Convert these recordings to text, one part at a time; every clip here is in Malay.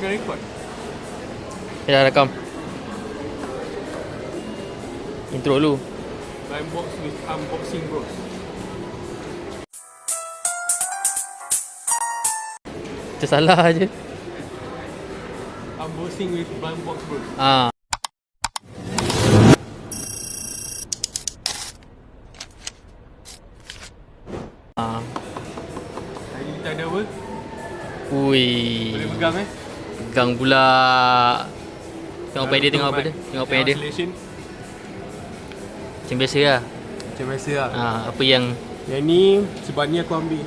tengah record. Dah rekam. Intro dulu. Blind box with unboxing bros. Tersalah je. Unboxing with blind box bros. Hari ni kita ada apa? Ui. Boleh pegang Pegang pula. Tengok apa dia, tengok apa dia. Tengok apa dia. Selection. Macam biasa lah. Macam biasa lah. Apa yang Yang ni sebab ni aku ambil.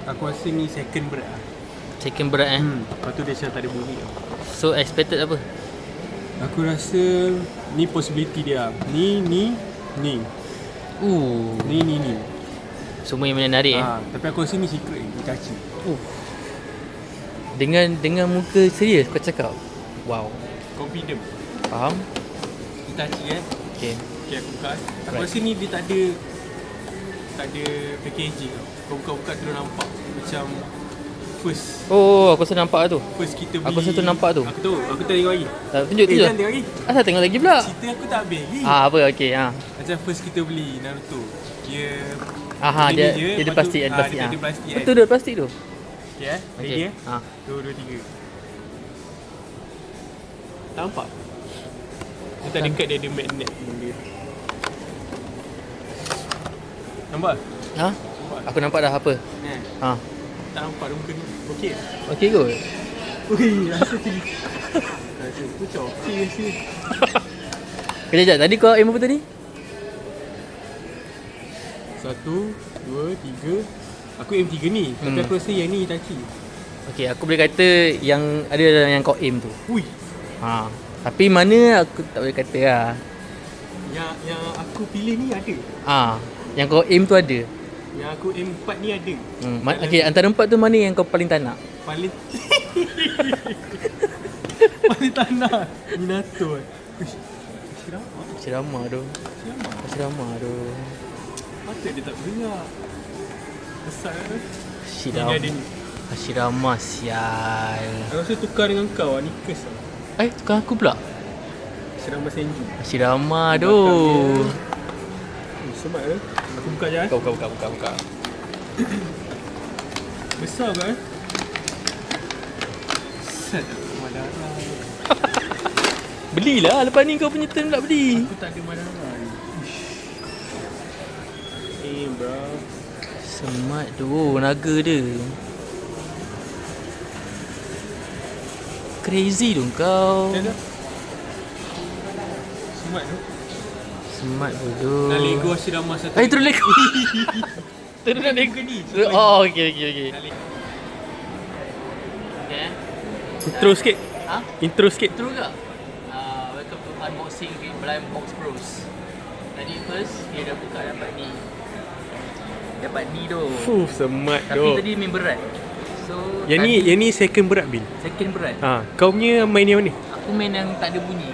Aku rasa ni second berat lah. second berat Lepas tu dia macam tak ada bunyi lah. So expected apa? Aku rasa ni possibility dia. Ni. Ni. Semua yang menarik Tapi aku rasa ni secret Hitachi. Dengan muka serius kau cakap. Wow. Confident. Faham? Hitachi Okay. Okay, aku buka. Aku rasa ni dia tak ada packaging tau. Kau buka-buka terus nampak macam first Aku rasa nampak tu. first kita beli. Aku rasa tu nampak tu. Aku tahu, aku tak tengok lagi. Tunjuk. Jangan tengok lagi. Asal tengok lagi pula. Cerita aku tak habis lagi. Apa okey Macam first kita beli Naruto. Dia dia ada lepas plastik, tu, ada plastik. dia ada plastik Betul ada plastik tu. Okay Ready Okey. 2, 2, 3. Tak nampak? Dia tak dekat dia ada magnet benda. Nampak? Nampak? Aku nampak dah apa. Tak nampak dia muka ni. Okey. Okey kot. Ui, rasa macam ni. Rasa tu coklat rasa. Kejap. Tadi kau aim apa tadi? 1, 2, 3. Aku aim 3 ni. Tapi aku rasa yang ni Hitachi. Okey, aku boleh kata yang ada dalam yang kau aim tu. Ui. Tapi mana aku tak boleh kata lah. Yang aku pilih ni ada. Yang kau aim tu ada. Yang aku aim 4 ni ada. Okey, antara 4 tu mana yang kau paling tak nak? Paling paling tak nak Minato. Uish. Ceramah tu. Patut dia tak dengar. Besar kan? Ceramah. Ni ada ni. Ceramah sial. Aku rasa tukar dengan kau lah. Ni kes lah. Tukar aku pula. Ceramah Senju. Ceramah tu. Semat ke? Aku buka je Kau buka. Besar kan? Set Madara. Belilah lepas ni kau punya turn nak beli. Aku tak ada Madara ni. Bro. Semat tu naga dia. Crazy tu kau. Semat tu. Semat bodoh. Nak Lego Ashirama satu. Terus Lego. Terus nak Lego ni. Okey. Intro sikit. Intro sikit. Intro ke? Welcome to unboxing with Blind Box Bros. Tadi first dia dah buka dapat ni tu. Semat tu. Tapi tadi main berat. So Yang ni second berat Bil. second berat. Kau punya main yang mana? Aku main yang tak ada bunyi.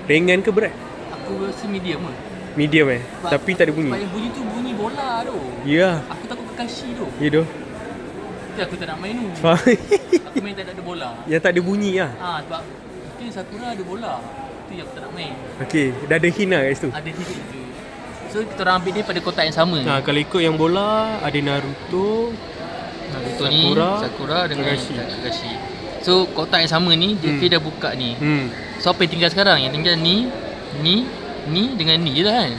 Ringan ke berat? Aku rasa medium lah. Medium tapi tak ada bunyi. Sebab yang bunyi tu bunyi bola tu. Ya. Aku takut Kakashi tu. Ya doh. Tu aku tak nak main tu. Faham. Aku main tak ada bola. Yang tak ada bunyi lah. Sebab mungkin Sakura ada bola. Tu yang aku tak nak main. Okey, dah ada hint lah kat situ. Ada hit tu. So kita orang ambil dia pada kotak yang sama. Kalau ikut yang bola ada Naruto Sakura dengan Kakashi. So kotak yang sama ni dia dah buka ni. So apa yang tinggal sekarang? Yang tinggal ni dengan ni je lah kan.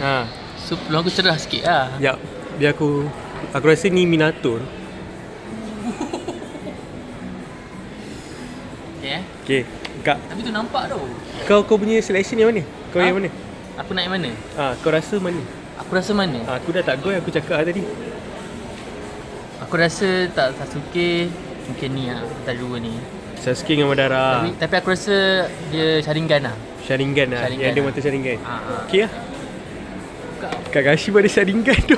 So peluang aku cerah sikit lah. Ya, biar aku rasa ni Minato. Okay, Kak. Tapi tu nampak tau. Kau punya selection yang mana? Kau yang mana? Aku nak yang mana? Kau rasa mana? Aku rasa mana? Aku dah tak go yang aku cakap tadi. Aku rasa tak Sasuke mungkin ni lah antara dua ni. Sasuke dengan Madara. Tapi aku rasa dia Sharingan lah. Sharingan lah. Yang ada mata Sharingan. Okey lah. Kakashi pada Sharingan tu.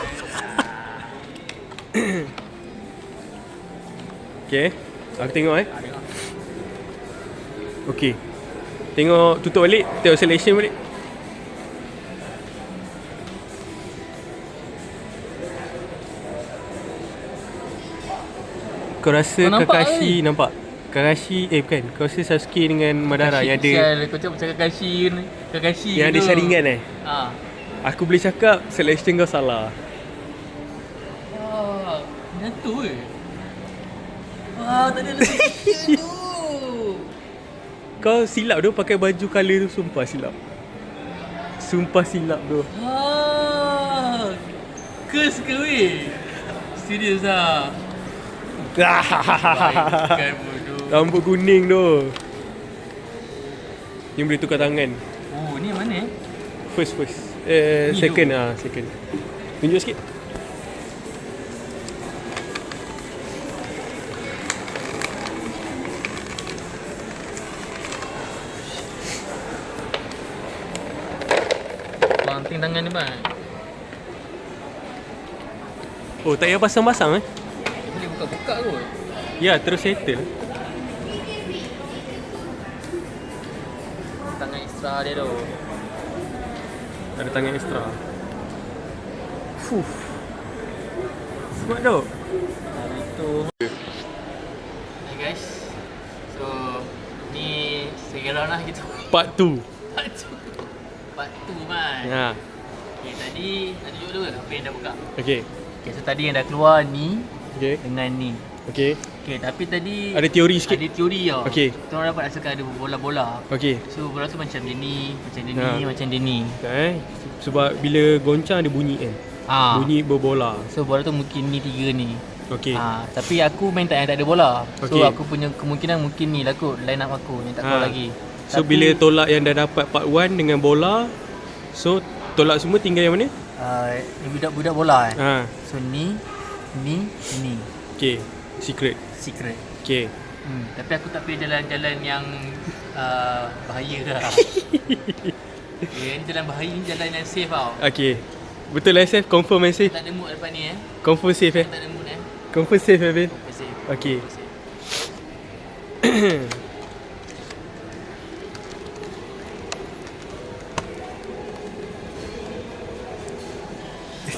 Okay, aku tengok Okey. Tengok tutup balik, tengok selection balik. Kau rasa Kakashi nampak? Kakashi bukan. Kau rasa Sasuke dengan Madara yang ada Sial, kau cakap macam Kakashi yang ada gitu. saringan Aku boleh cakap selection kau salah. Macam tu tak ada lagi tu. Kau silap tu pakai baju colour tu, sumpah silap. Sumpah silap tu. Curse ke weh? Serius lah. Baikkan bodoh. Rambut kuning tu. Ni boleh tukar tangan. Oh, ni yang mana First Ni second dulu. second. Tunjuk sikit. Banting tangan ni bang. Oh, tak payah pasang-pasang Dia boleh buka-buka kot. Ya, terus settle. Tangan extra dia tu. Ada tangan extra. Fuh. Smart tu. Itu. Hey guys. So, ni segala lah gitu. Part 2. Part 2 man. Ya. Okay, tadi tunjuk dulu apa yang dah buka. Okey. Okay, so tadi yang dah keluar ni Okey. dengan ni. Okey. Okay, tapi tadi Ada teori sikit. ada teori tau. Okey. Kita orang dapat rasakan ada bola-bola. Okey. So bola tu macam dia ni, macam dia Ha. ni, macam dia ni. Sebab bila goncang ada bunyi kan. Bunyi berbola. So bola tu mungkin ni 3 ni. Okey. Tapi aku main tak ada bola. So Okey. aku punya kemungkinan mungkin ni lah kot line up aku yang tak keluar lagi. So bila tolak yang dah dapat part 1 dengan bola, so tolak semua tinggal yang mana? Yang budak-budak bola So ni. Okey. Secret. Okey. Tapi aku tak pilih jalan-jalan yang bahaya lah. Yang jalan bahaya ni jalan yang safe tau. Okey. Betul lah safe, confirm safe. Tak ada mood lepas ni Confirm safe Tak ada mood Confirm safe Ben. Safe. Okey.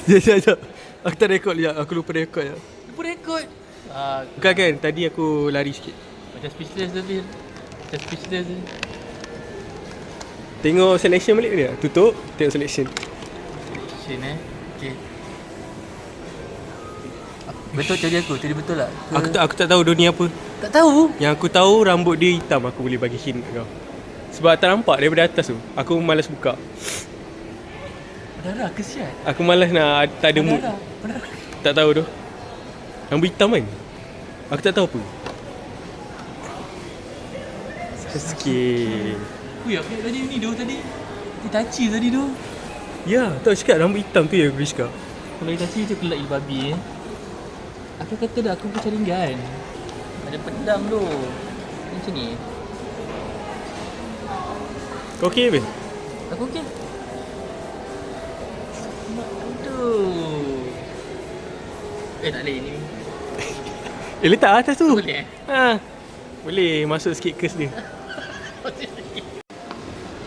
Sekejap. Aku tak rekod sekejap. Aku lupa rekod sekejap. Lupa rekod. Bukan kan, tadi aku lari sikit. Macam speechless tu Bil. Macam speechless tu. Tengok selection balik dia. Tutup, tengok selection. Selection Okay. Betul teori aku? Teori betul tak? Aku tak tahu dia ni apa. Tak tahu. Yang aku tahu rambut dia hitam, aku boleh bagi hint kat kau. Sebab tak nampak daripada atas tu. Aku malas buka. Berdarah kesian. Aku malas nak tak ada mood. Berdarah. Tak tahu tu. Rambut hitam kan? Aku tak tahu apa. Sikit. Ui, apa tadi ni tu tadi? Itachi tadi tu. Ya, tak cakap rambut hitam tu ya Rizka. Kalau Itachi tu kelak babi Aku kata dah aku pun caringan. Ada pedang tu. Macam ni. Kau okey Ben? Aku okey. Aduh. Tak boleh ni. Letak atas tu. Boleh Boleh masuk sikit curse dia.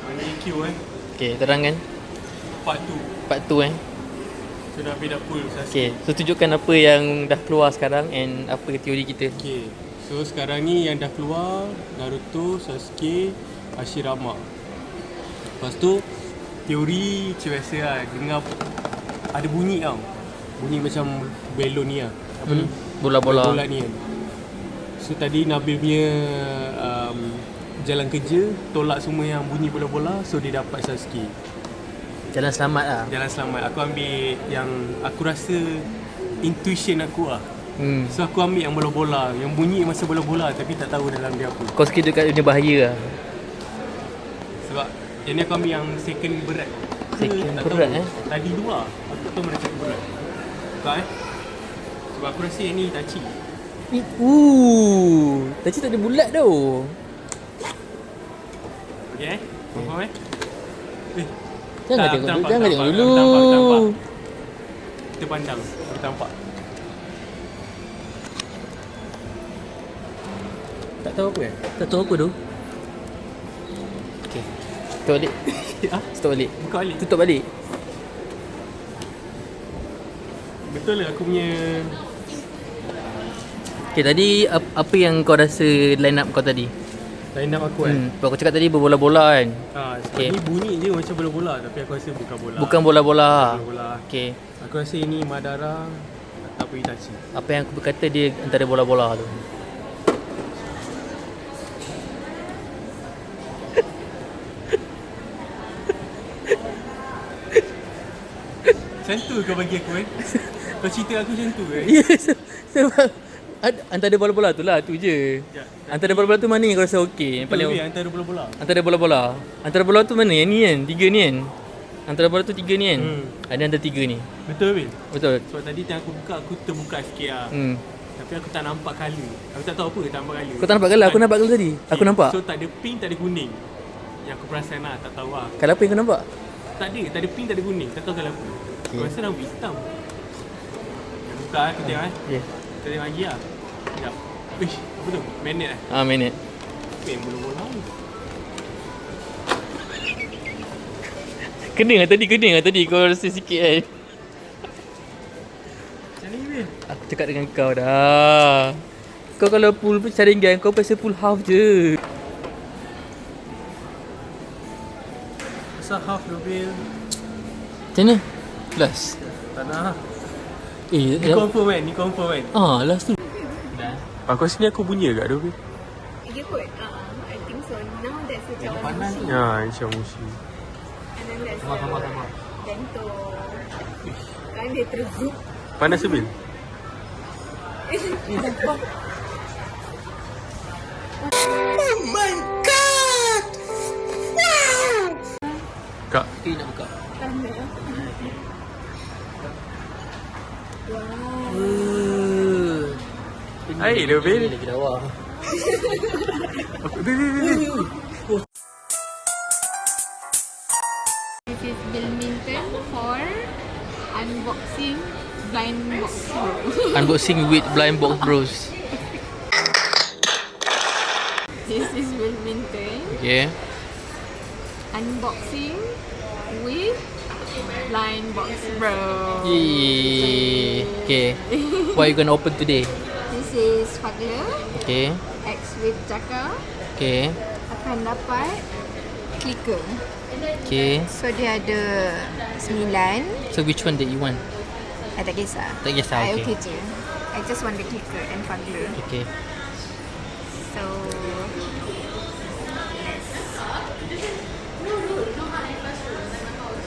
Panggil Q Okay, terangkan Part 2. part tu So dah beda full Sasuke. Okay, so tunjukkan apa yang dah keluar sekarang and apa teori kita. Okay. So sekarang ni yang dah keluar Naruto, Sasuke, Hashirama. Lepas tu teori macam biasa lah. Dengar ada bunyi tau. Bunyi macam balon ni lah. Apa ni? Bola-bola. Bola ni kan. So tadi Nabil punya jalan kerja tolak semua yang bunyi bola-bola. So dia dapat Sasuke. Jalan selamat lah. Jalan selamat. Aku ambil yang aku rasa intuition aku lah. So aku ambil yang bola-bola. Yang bunyi masa bola-bola tapi tak tahu dalam dia apa. Kau sikit dekat dunia bahaya lah. Sebab yang ni aku ambil yang second berat. Second Tak berat, tahu. Tadi dua. Aku tak tahu mana second berat. Kau Sebab aku rasa yang ni Itachi. Tadi tak ada bulat tau. Okay Confirm Jangan Tak, tengok aku dulu. nampak, Jangan aku tengok nampak, dulu. aku nampak. Kita pandang. Kita nampak. Tak tahu apa Tak tahu apa tu. Okay, tutup balik. Tutup balik. Buka balik. Tutup balik. Betul lah aku punya Okay, tadi apa yang kau rasa line up kau tadi? Line up aku kan. Aku cakap tadi berbola-bola kan. Okay. Ni bunyi je macam bola-bola tapi aku rasa bukan bola. Bukan bola-bola. Bola. Okay. Aku rasa ini Madara atau Itachi. Apa yang aku berkata dia antara bola-bola tu. Macam tu kau bagi aku kan. Kau cerita aku macam tu kan. Yes. Sebab antara bola-bola tu lah, tu je. Ya. Antara bola-bola tu mana yang kau rasa okey? Yang paling antara bola-bola. antara bola-bola. Antara bola tu mana? Yang ni kan, 3 ni kan. Antara bola tu 3 ni kan. Ada antara 3 ni. Betul Bil? Betul. Sebab tadi time aku buka aku terbuka sikit lah. Tapi aku tak nampak colour. Aku tak tahu apa tak nampak colour. Kau tak nampak colour? Aku nampak colour tadi. Aku nampak. So tak ada pink, tak ada kuning. Yang aku perasan lah, tak tahu lah. Colour apa yang kau nampak? Tak ada pink, tak ada kuning. Tak tahu colour apa. Aku rasa rambut hitam. Yang buka aku tengok Ya. Kita tengok lagi lah. Sekejap. Ish, apa tu? Magnet Minute. Apa yang bola-bola ni? Kening lah tadi kau rasa sikit kan. Macam ni Bil? Aku cakap dengan kau dah. Kau kalau pull saringan kau pasal pull half je. Asal half tu Bil? Macam mana? Last. Tak nak. Ni Ni confirm kan? last tu. Aku rasa ni aku bunyi agak tu Bil? Ya kot. I think so. Now that's the Jawa panas Mushi. Ya, Insya Mushi. And then that's Sama. Bento. Kan dia terzup. Panas tu Bil? Kak, Okay, nak buka. Tanda. air tu Bil? Lagi lawa. Bil. This is badminton for unboxing blind box bro. Unboxing with blind box bros. This is badminton. Okay. Unboxing with blind box bro. Yee. Okay. What are you gonna open today? This is Fagler Okay. X with Jaka. Okay. Akan dapat clicker. Okay. So dia ada 9. So which one that you want? Tak kisah. Tak kisah, I okay. okay je. I just want the clicker and Fagler. Okay. So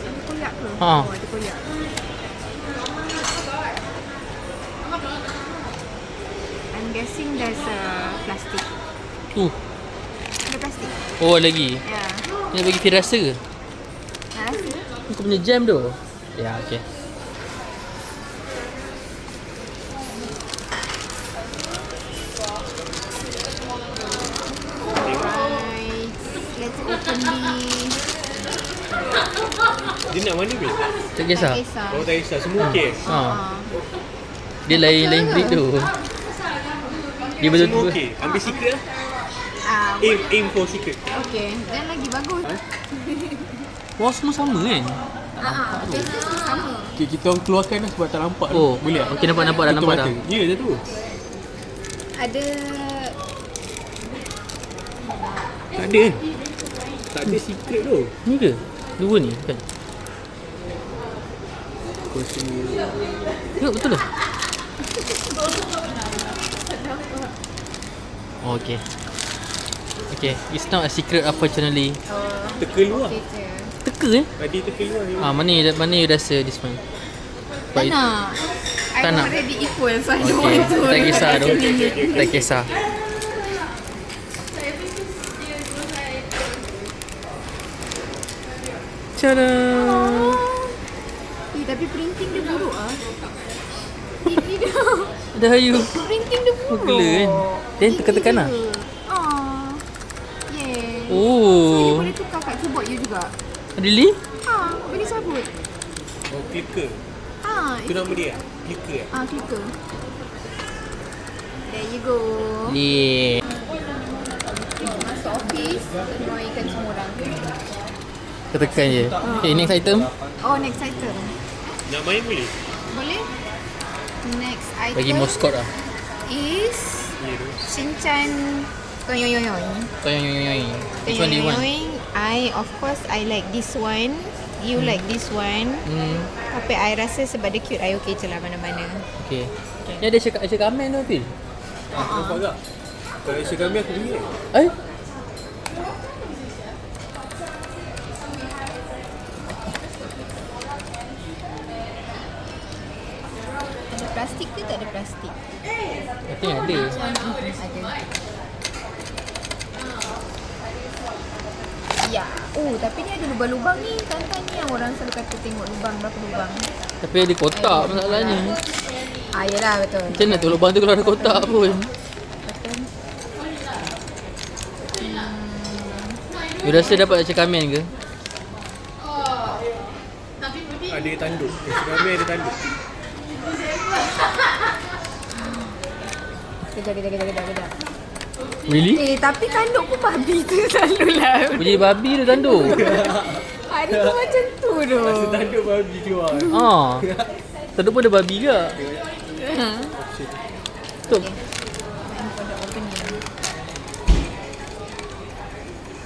ada koyak ke? Ha. Oh, ada koyak. I'm guessing there's a plastic. Ada plastik? Oh lagi. Ya. Ni bagi Fir rasa ke? Nak rasa? Kau punya jam tu? Ya, okay. Right. Let's open this. Dia nak mana Bil? Tak kisah. Tak kisah. Oh tak kisah, semua okey? Dia lain-lain breed tu. Dia Semua betul-betul. okey? Ambil secret lah. Aim for secret. Okay. Dan lagi bagus. Wah, semua sama kan? Faces tu sama. Okay, kita orang keluarkan lah sebab tak nampak. Oh, boleh tak? okey, nampak dah, Tutup nampak dah. mata. Ya, dah tu. Ada Tak ada. Tak ada secret tu. Ni ke? Dua ni kan? Kau sini. Tengok betul lah. Oh, okay. Okay, it's not a secret unfortunately. Teka luar. okay je. Teka Tadi teka luar ni. mana you rasa this one? Tak nak. I Tak nak? already equal so I don't Okay, want to. tak kisah tu. Tak kisah. Tada. Tapi printing dia buruk ah. Tidak. Dah you. Printing dia buruk. Gila kan? Then tekan-tekan lah. Yeah. So Oh. dia boleh tukar kat keyboard you juga. Really? Boleh sabut. Oh, clicker. Itu nama dia? Clicker Clicker. There you go. Yeah. Masuk office, annoykan semua orang. Tekan je. Okay, next item. Oh, next item. Nak main boleh? Boleh? Next item Bagi mascot lah. is Ya tu. Shinchan Yoing. Which one do you want? Of course I like this one. You like this one. Tapi I rasa sebab dia cute, I okay je lah mana-mana. Okay. Ni ada Aisyah Kamil tu Fil. Nampak tak? Kalau Aisyah kami aku beli kan? Ada plastik ke tak ada plastik? I think ada. Ada. Ya. Oh, tapi ni ada lubang-lubang ni. Kan ni yang orang selalu kata tengok lubang, berapa lubang. Tapi ada kotak masalahnya. Yelah betul. Macam mana tu lubang tu kalau ada kotak pun? Betul. You rasa dapat Aisyah Kamil ke? Ada tanduk. Aisyah kami ada tanduk. Kejap. Really? Tapi tanduk pun babi tu selalulah. Jadi babi tu tanduk. Ada tu macam tu tu. Rasa tanduk babi keluar. Tanduk pun ada babi ke? Betul.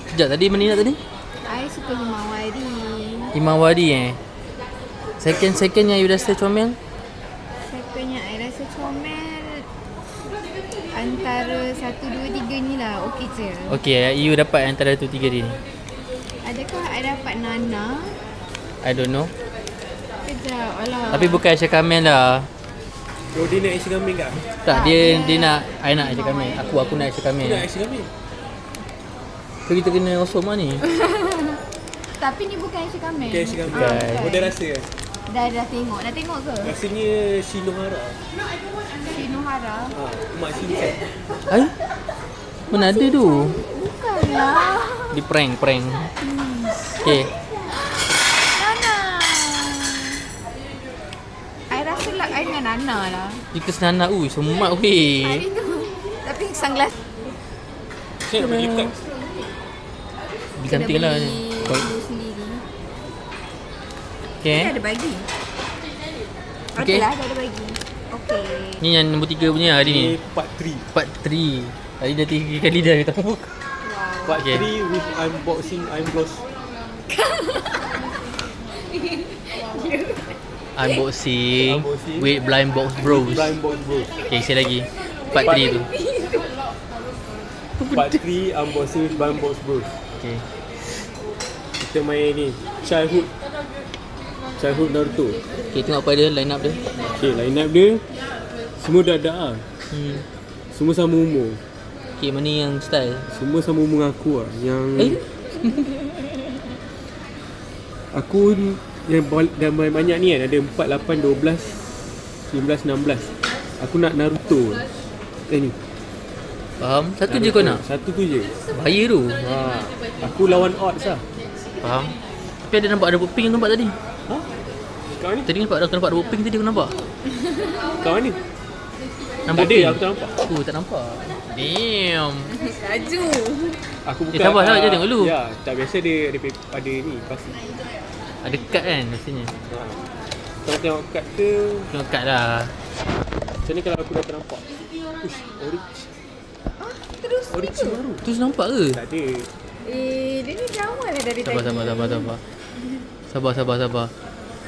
Sekejap tadi mana nak tadi? I suka Himawari. Himawari Second yang you rasa comel? Secondnya I rasa comel antara 1, 2, 3 ni lah. Okey je. Okay, you dapat antara tu 3 ni. Adakah I dapat Nana? I don't know. Kejap, alah. Tapi bukan Aisyah Kamil lah. Oh, dia nak Aisyah kami tak? Tak, dia nak I nak Aisyah Kamil. Aku nak Aisyah Kamil. Dia nak Aisyah kami. So kita kena osom lah ni. Tapi ni bukan Aisyah Kamil. Okay, Aisyah kami. Bukan. Oh, dah rasa kan? Dah tengok. Dah tengok ke? Rasanya Shinohara. Shinohara. Mak Shinchan. Hai? Mana ada tu? Bukanlah. Di prank. Okay. Nana. I rasa lah I dengan Nana lah. Jika senana semak weh. Hari tu. Tapi sunglass. Saya nak beli kat. Beli cantik lah ni. Dulu sendiri. Okay. Dia ada bagi. Okay. Okey lah, dia ada bagi. Okey. Ni yang nombor 3 punya hari ni. Ni part 3. Part 3. Hari dah 3 kali dah kita buka. Part Okay. 3 with unboxing, gloss. Unboxing Unboxing. with Blind Box Bros. Blind box bro. Okay, saya lagi. Part 3 tu. Part 3 unboxing with blind box bro. Okay. Kita main ni Childhood Naruto. Okay, tengok apa dia line up dia. Okay, line up dia semua dak-dak lah. Semua sama umur. Okay, mana yang style? Semua sama umur aku lah. Yang aku yang gambar banyak ni kan. Ada 4, 8, 12, 15, 16. Aku nak Naruto. Ni Faham? Satu je Naruto. kau nak? Satu tu je. Bahaya tu. Aku lawan odds lah. Faham? Tapi ada nampak ada pink nampak tadi. Ha? Kau ni? Tadi nampak ada pink tadi aku nampak. Kau ni? Nampak Tak ada, pink. aku tak nampak. Aku tak nampak. Damn. Laju. Aku buka. sabar, je tengok dulu. Ya, tak biasa dia ada ni pasti. Ada kad kan maksudnya. Kalau tengok kad ke, Tengok kad lah. macam ni kalau aku dah ternampak. Ush, Terus Origin baru. Terus nampak ke? Tak ada. dia ni drama lah dari tadi. Sabar.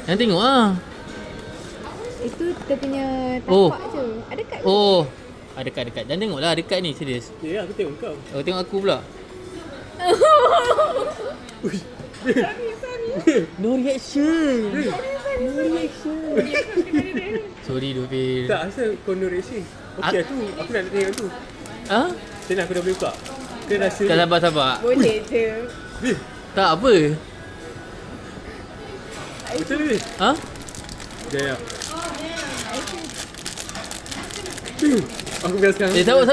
Yang tengok ah. Itu kita punya Oh. tapak je. Ada kad ke? Oh. Ada kad. Dan tengoklah ada kad ni serius. Ya, aku tengok kau. Oh, tengok aku pula. No reaction. Sorry Dufil. Tak, asal kau no reaction. Okey tu, aku nak tengok tu. Ha? Macam mana aku dah boleh buka? Dia rasa Tak sabar. Boleh je. Tak apa. betul ni. Ha? Jaya. Aku biar sekarang. Sabar.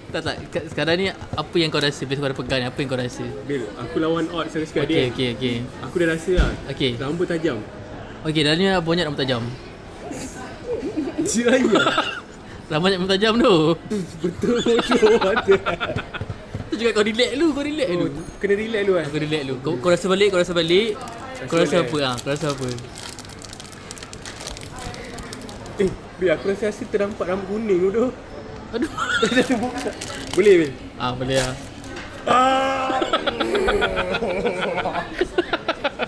Tak. Sekarang ni apa yang kau rasa? Bila kau dah pegang ni, apa yang kau rasa? Bil, aku lawan odds sekali dia. Okay. Aku dah rasa lah. Okay. Rambut tajam. Okay, dalam ni banyak rambut tajam. Jaya. Banyak rambut tajam tu. Betul bodoh ada. Tu juga kau relax dulu. Oh, kena relax dulu kan. Kau relax dulu. Kau rasa balik. Kau rasa Rasa apa? balik. Kau rasa apa? Bil, aku rasa ternampak rambut kuning tu. Aduh. Boleh, Bil? Boleh lah.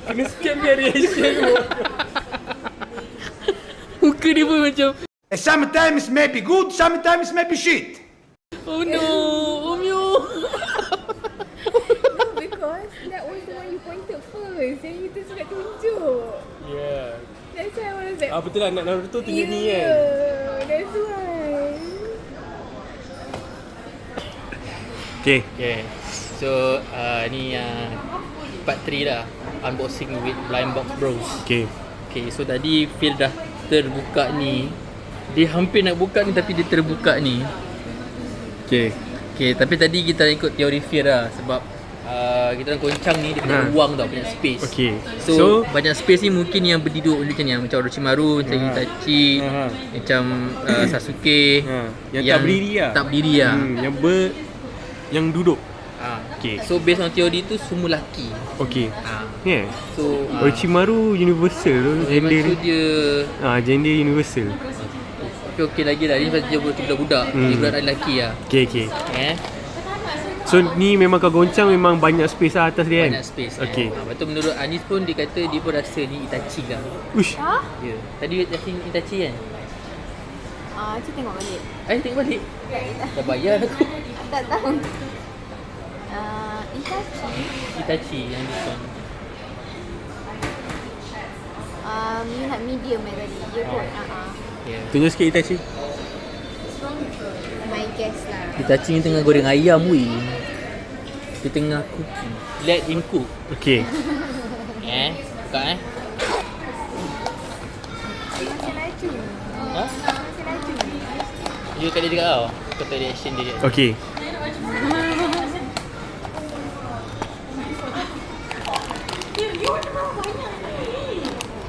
Kena scan dia reaction tu. Muka dia pun macam, Sometimes may be good, sometimes may be shit. oh no, Omyo. No, because that was the one you pointed first. Yang kita sudah tunjuk. Yeah. That's why I was like, Betul lah, nak Naruto tunjuk ni kan. that's why. Okay. Okay. So, ni part 3 dah. Unboxing with Blind Box Bros. Okay. Okay, so tadi Phil dah terbuka ni. Dia hampir nak buka ni tapi dia terbuka ni. Okay. Okay, tapi tadi kita ikut teori Phil lah. Sebab kita orang goncang ni dia punya ruang tau, punya space. Okay. So banyak space ni mungkin yang berduduk macam ni, macam Orochimaru, macam Itachi, macam Sasuke. Yang tak berdiri lah. Tak berdiri lah. Yang duduk. Okay. So based on teori tu semua lelaki. Okay. Yeah. So Orochimaru universal tu. gender dia Gender universal. tapi okey lagi lah. Ni pasal dia budak-budak. Dia budak lelaki lah. Okay. So ni memang kau goncang memang banyak space lah atas dia kan? Banyak space. Okay. Lepas tu menurut Anis pun dia kata dia pun rasa ni Itachi lah. Uish. Ya. Tadi rasa Itachi kan? Cik tengok balik. Tengok balik. Dah bayar aku. Tak tahu. Itachi. Itachi yang this one. You nak medium tadi. You put. Yeah. Tunjuk sikit Itachi. My guess lah. Itachi ni tengah goreng ayam weh. Dia tengah cooking. Let him cook. Okay. Buka Masih laju. Ha? Masih laju. You kat dia dekat tau. Kau tahu reaction dia. Okay.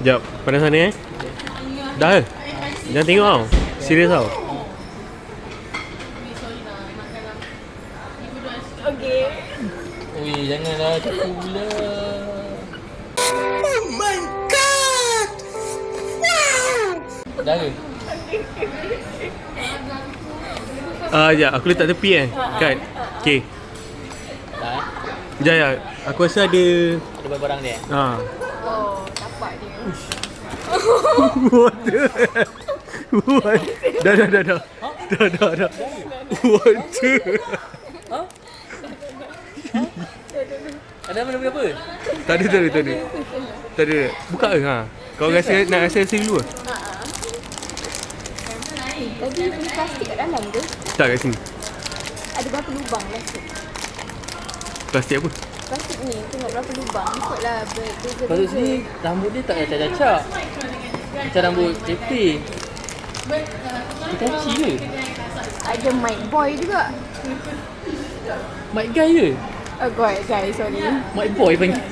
Sekejap, pandang sana Dah ke? Jangan tengok tau. Serius tau. Okay. Ui, janganlah cakap pula. Oh my God! Dah ke? Sekejap, aku letak tepi Kan? Okay. Dah Sekejap, aku rasa ada Ada barang-barang dia. Oh, tapak dia. What the What? Dah. Dah. What the Ada mana apa? Tak ada. Buka ke? Kau nak rasa dulu ke? Tadi beli plastik kat dalam ke? Tak, kat sini. Ada berapa lubang plastik? Plastik apa? Plastik ni tengok berapa lubang. Ikutlah beza-beza. Pasal sini rambut dia tak acak-acak. Macam rambut tepi. Itachi ke? Ada mic boy juga. Mic guy ke? Guys, sorry. Mic boy panggil.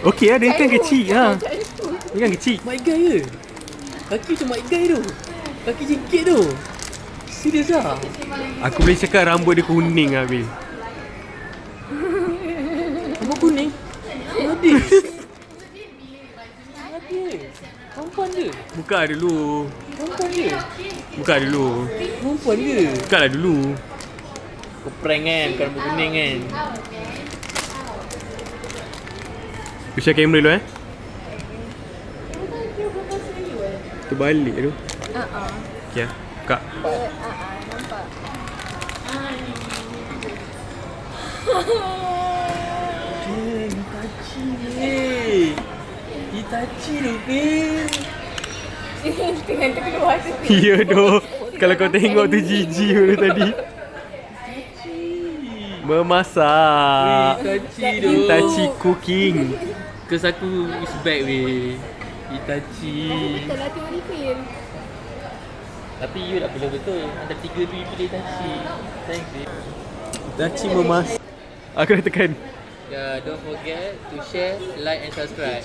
Okey lah, dia kan kecil Dia kan kecil. Mic guy ke? Kaki macam mic guy tu. Kaki jengkit tu. Serius lah. Aku boleh cakap rambut dia kuning lah, Bil. Rambut kuning? Ada. Perempuan ke? Buka dulu. Perempuan ke? Perempuan ke? Buka lah dulu. Kau prank kan? Bukan rambut kuning kan? Aku share kamera dulu Terbalik tu. Okay lah. Buka. Nampak. Itachi ni. Itachi tu Phil. Dengan terkeluar tu. Ya doh. Kalau kau tengok tu jijik dulu tadi. Memasak. Itachi tu. Itachi cooking. Kes aku is back weh. Itachi. Betul lah teori Phil. Tapi you tak boleh betul. Ada 3 tu you pilih Itachi. Thanks Phil. Itachi memasak. Aku dah tekan. Don't forget to share, like and subscribe.